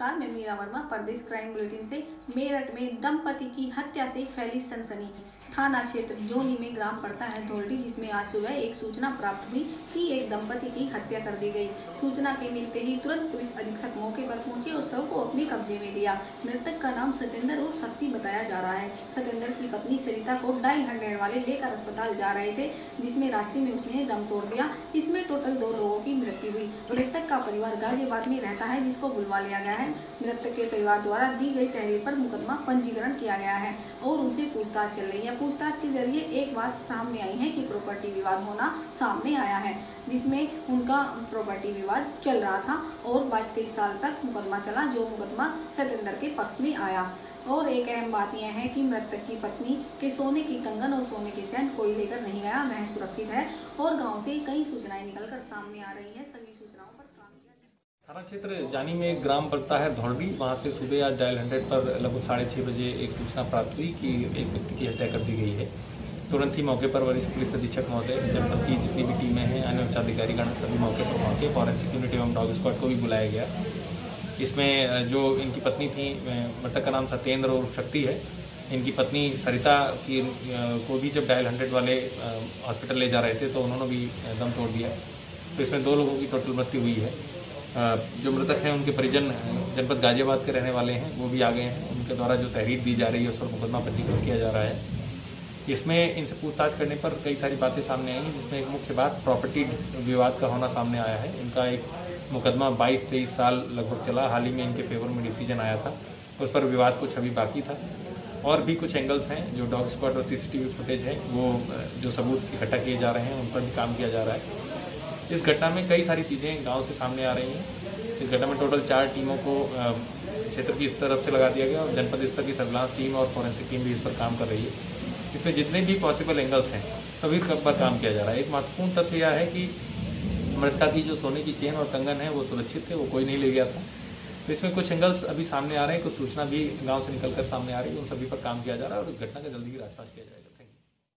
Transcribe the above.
नमस्कार, मैं मीरा वर्मा, प्रदेश crime bulletin से। मेरठ में दंपति की हत्या से फैली सनसनी। थाना क्षेत्र जोनी में ग्राम पड़ता है धोल्टी, जिसमें आज सुबह एक सूचना प्राप्त हुई कि एक दंपति की हत्या कर दी गई। सूचना के मिलते ही तुरंत पुलिस अधीक्षक मौके पर पहुंचे और शव को अपने कब्जे में लिया। मृतक का नाम सत्येंद्र उर्फ शक्ति बताया जा रहा है। सत्येंद्र की पत्नी सरिता को डायल 100 वाले लेकर अस्पताल जा रहे थे, जिसमें रास्ते में उसने दम तोड़ दिया। इसमें टोटल 2 लोगों की मृत्यु हुई। मृतक का परिवार गाजियाबाद में रहता है, जिसको बुलवा लिया गया है। मृतक के परिवार द्वारा दी गई तहरीर पर मुकदमा पंजीकरण किया गया है और उनसे पूछताछ चल रही है। पूछताछ के जरिए एक बात सामने आई है कि प्रॉपर्टी विवाद होना सामने आया है, जिसमें उनका प्रॉपर्टी विवाद चल रहा था और 22-23 साल तक मुकदमा चला, जो मुकदमा सत्येंद्र के पक्ष में आया। और एक अहम बात यह है कि मृतक की पत्नी के सोने की कंगन और सोने के चैन कोई लेकर नहीं गया, वह सुरक्षित है और गाँव से कई सूचनाएं निकलकर सामने आ रही है। सभी सूचनाओं पर काम किया। थाना क्षेत्र जानी में एक ग्राम पड़ता है धौलडी। वहाँ से सुबह आज डायल 100 पर लगभग 6:30 बजे एक सूचना प्राप्त हुई कि एक व्यक्ति की हत्या कर दी गई है। तुरंत ही मौके पर वरिष्ठ पुलिस अधीक्षक महोदय, जनपद की जितनी भी टीमें हैं, अन्य उच्चाधिकारीगण सभी मौके पर पहुंचे। फॉरेंसिक यूनिट एवं डॉग स्क्वाड को भी बुलाया गया। इसमें जो इनकी पत्नी थी, मृतक का नाम सत्येंद्र और शक्ति है। इनकी पत्नी सरिता की को भी जब डायल 100 वाले हॉस्पिटल ले जा रहे थे तो उन्होंने भी दम तोड़ दिया। तो इसमें 2 लोगों की टोटल मृत्यु हुई है। जो मृतक हैं उनके परिजन जनपद गाजियाबाद के रहने वाले हैं, वो भी आ गए हैं। उनके द्वारा जो तहरीर दी जा रही है उस पर मुकदमा पंजीकृत किया जा रहा है। इसमें इनसे पूछताछ करने पर कई सारी बातें सामने आई, जिसमें एक मुख्य बात प्रॉपर्टी विवाद का होना सामने आया है। इनका एक मुकदमा 22-23 साल लगभग चला। हाल ही में इनके फेवर में डिसीजन आया था, उस पर विवाद कुछ अभी बाकी था। और भी कुछ एंगल्स हैं जो डॉग स्क्वाड और CCTV फुटेज है, वो जो सबूत इकट्ठा किए जा रहे हैं, उन पर भी काम किया जा रहा है। इस घटना में कई सारी चीज़ें गांव से सामने आ रही हैं। इस घटना में टोटल 4 टीमों को क्षेत्र की तरफ से लगा दिया गया और जनपद स्तर की सर्विलांस टीम और फॉरेंसिक टीम भी इस पर काम कर रही है। इसमें जितने भी पॉसिबल एंगल्स हैं सभी पर काम किया जा रहा है। एक महत्वपूर्ण तथ्य यह है कि मृतका की जो सोने की चेन और कंगन है वो सुरक्षित थे, वो कोई नहीं ले गया था। तो इसमें कुछ एंगल्स अभी सामने आ रहे हैं, कुछ सूचना भी गाँव से निकलकर सामने आ रही है, उन सभी पर काम किया जा रहा है और इस घटना का जल्दी ही रास्ता किया जाएगा।